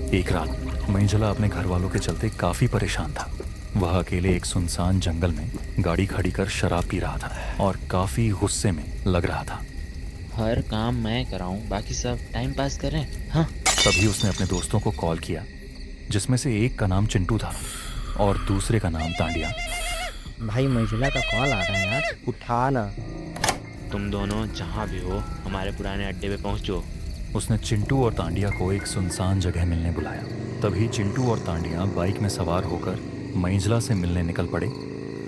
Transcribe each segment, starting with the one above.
एक रात मंजुला अपने घर वालों के चलते काफी परेशान था। वह अकेले एक सुनसान जंगल में गाड़ी खड़ी कर शराब पी रहा था और काफी गुस्से में लग रहा था। हर काम मैं कराऊं, बाकी सब टाइम पास करें। हाँ। तभी उसने अपने दोस्तों को कॉल किया, जिसमें से एक का नाम चिंटू था और दूसरे का नाम तांडिया। भाई मंजुला का कॉल आ रहा है यार, उठा ना। तुम दोनों जहाँ भी हो हमारे पुराने अड्डे पे पहुँचो। उसने चिंटू और तांडिया को एक सुनसान जगह मिलने बुलाया। तभी चिंटू और तांडिया बाइक में सवार होकर मंजुला से मिलने निकल पड़े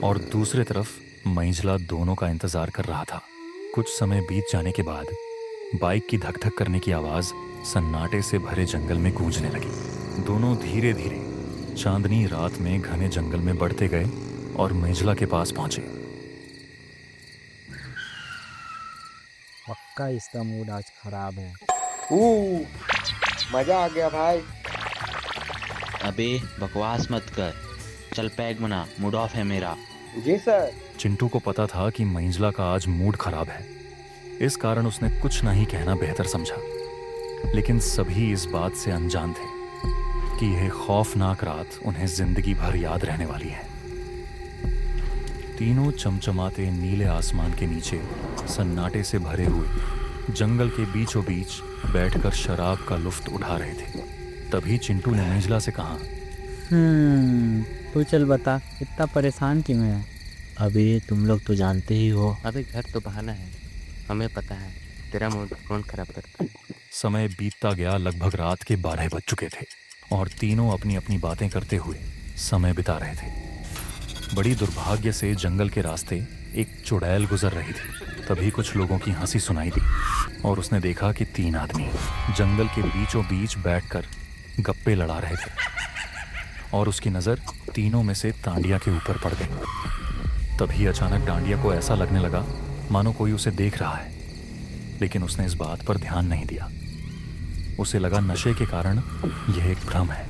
और दूसरे तरफ मंजुला दोनों का इंतजार कर रहा था। कुछ समय बीत जाने के बाद बाइक की धक धक करने की आवाज सन्नाटे से भरे जंगल में गूंजने लगी। दोनों धीरे धीरे चांदनी रात में घने जंगल में बढ़ते गए और मंजुला के पास पहुंचे। पक्का इसका मूड आज खराब है। मजा आ गया भाई। अबे बकवास मत कर, चल पैक बना, मूड ऑफ है मेरा। जी सर। चिंटू को पता था कि मंजुला का आज मूड खराब है, इस कारण उसने कुछ नहीं कहना बेहतर समझा। लेकिन सभी इस बात से अनजान थे कि यह खौफनाक रात उन्हें जिंदगी भर याद रहने वाली है। तीनों चमचमाते नीले आसमान के नीचे सन्नाटे से भरे हुए जंगल के बीचों बीच बैठकर शराब का लुफ्त उठा रहे थे। तभी चिंटू ने मंजुला से कहा, तू चल बता, इतना परेशान क्यों है? अबे तुम लोग तो जानते ही हो। अबे घर तो बहाना है, हमें पता है तेरा मूड कौन खराब करता है। समय बीतता गया। लगभग रात के 12 बज चुके थे और तीनों अपनी अपनी बातें करते हुए समय बिता रहे थे। बड़ी दुर्भाग्य से जंगल के रास्ते एक चुड़ैल गुजर रही थी। तभी कुछ लोगों की हंसी सुनाई दी और उसने देखा कि 3 आदमी जंगल के बीचों बीच बैठकर गप्पे लड़ा रहे थे और उसकी नज़र तीनों में से तांडिया के ऊपर पड़ गई। तभी अचानक तांडिया को ऐसा लगने लगा मानो कोई उसे देख रहा है, लेकिन उसने इस बात पर ध्यान नहीं दिया। उसे लगा नशे के कारण यह एक भ्रम है।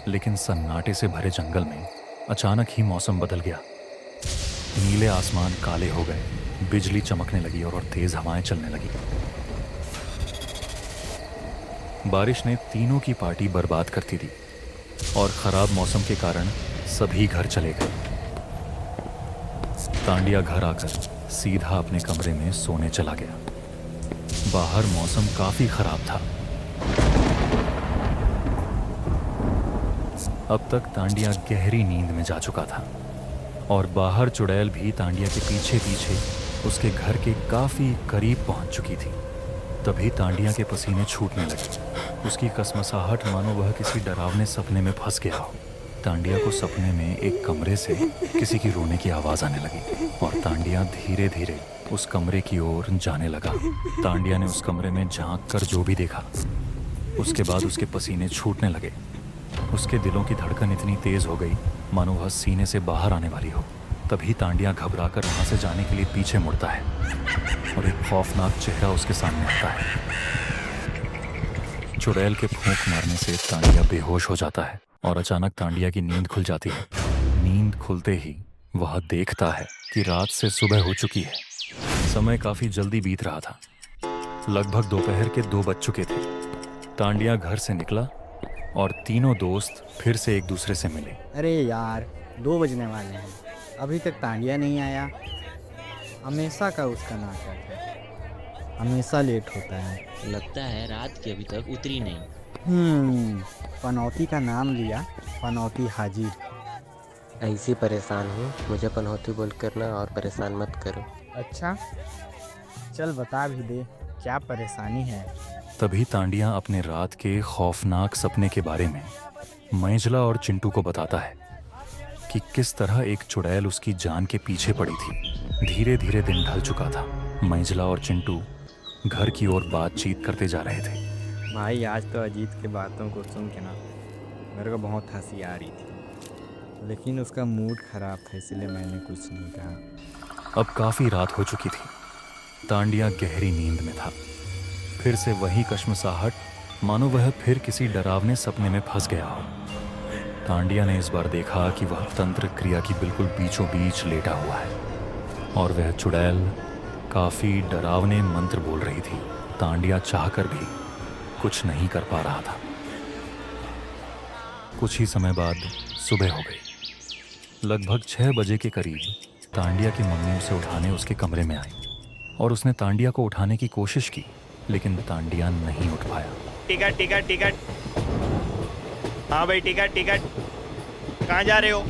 लेकिन सन्नाटे से भरे जंगल में अचानक ही मौसम बदल गया। नीले आसमान काले हो गए, बिजली चमकने लगी और तेज हवाएं चलने लगी। बारिश ने तीनों की पार्टी बर्बाद कर दी थी और खराब मौसम के कारण सभी घर चले गए। तांडिया घर आकर सीधा अपने कमरे में सोने चला गया। बाहर मौसम काफी खराब था। अब तक तांडिया गहरी नींद में जा चुका था और बाहर चुड़ैल भी तांडिया के पीछे पीछे उसके घर के काफी करीब पहुंच चुकी थी। तभी तांडिया के पसीने छूटने लगे। उसकी कसमसाहट मानो वह किसी डरावने सपने में फंस गया हो। तांडिया को सपने में एक कमरे से किसी की रोने की आवाज आने लगी और तांडिया धीरे धीरे उस कमरे की ओर जाने लगा। तांडिया ने उस कमरे में झांक कर जो भी देखा, उसके बाद उसके पसीने छूटने लगे। उसके दिलों की धड़कन इतनी तेज हो गई मानो वह सीने से बाहर आने वाली हो। तभी तांडिया घबराकर वहां से जाने के लिए पीछे मुड़ता है और एक खौफनाक चेहरा उसके सामने आता है। चुड़ैल के फूंक मारने से तांडिया बेहोश हो जाता है और अचानक तांडिया की नींद खुल जाती है। नींद खुलते ही वह देखता है कि रात से सुबह हो चुकी है। समय काफी जल्दी बीत रहा था। लगभग दोपहर के 2 बज चुके थे। तांडिया घर से निकला और तीनों दोस्त फिर से एक दूसरे से मिले। अरे यार, 2 बजने वाले हैं, अभी तक तांडिया नहीं आया। हमेशा का उसका नाटक है, हमेशा लेट होता है। लगता है रात की अभी तक उतरी नहीं। पनौती का नाम लिया, पनौती हाजिर। ऐसी परेशान हूँ, मुझे पनौती बोल करना और परेशान मत करो। अच्छा, चल बता भी दे, क्या परेशानी है? तभी तांडिया अपने रात के खौफनाक सपने के बारे में मंजुला और चिंटू को बताता है कि किस तरह एक चुड़ैल उसकी जान के पीछे पड़ी थी। धीरे धीरे दिन ढल चुका था। मंजुला और चिंटू घर की ओर बातचीत करते जा रहे थे। भाई आज तो अजीत की बातों को सुन के ना मेरे को बहुत हंसी आ रही थी, लेकिन उसका मूड खराब था इसलिए मैंने कुछ नहीं कहा। अब काफी रात हो चुकी थी। तांडिया गहरी नींद में था। फिर से वही कश्मसाहट मानो वह फिर किसी डरावने सपने में फंस गया हो। तांडिया ने इस बार देखा कि वह तंत्र क्रिया की बिल्कुल बीचों बीच लेटा हुआ है और वह चुड़ैल काफी डरावने मंत्र बोल रही थी। तांडिया चाहकर भी कुछ नहीं कर पा रहा था। कुछ ही समय बाद सुबह हो गई। लगभग 6 बजे के करीब तांडिया की मम्मी उसे उठाने उसके कमरे में आई और उसने तांडिया को उठाने की कोशिश की, लेकिन तांडिया नहीं उठ पाया। टिकट टिकट टिकट, हाँ भाई टिकट टिकट, कहाँ जा रहे हो?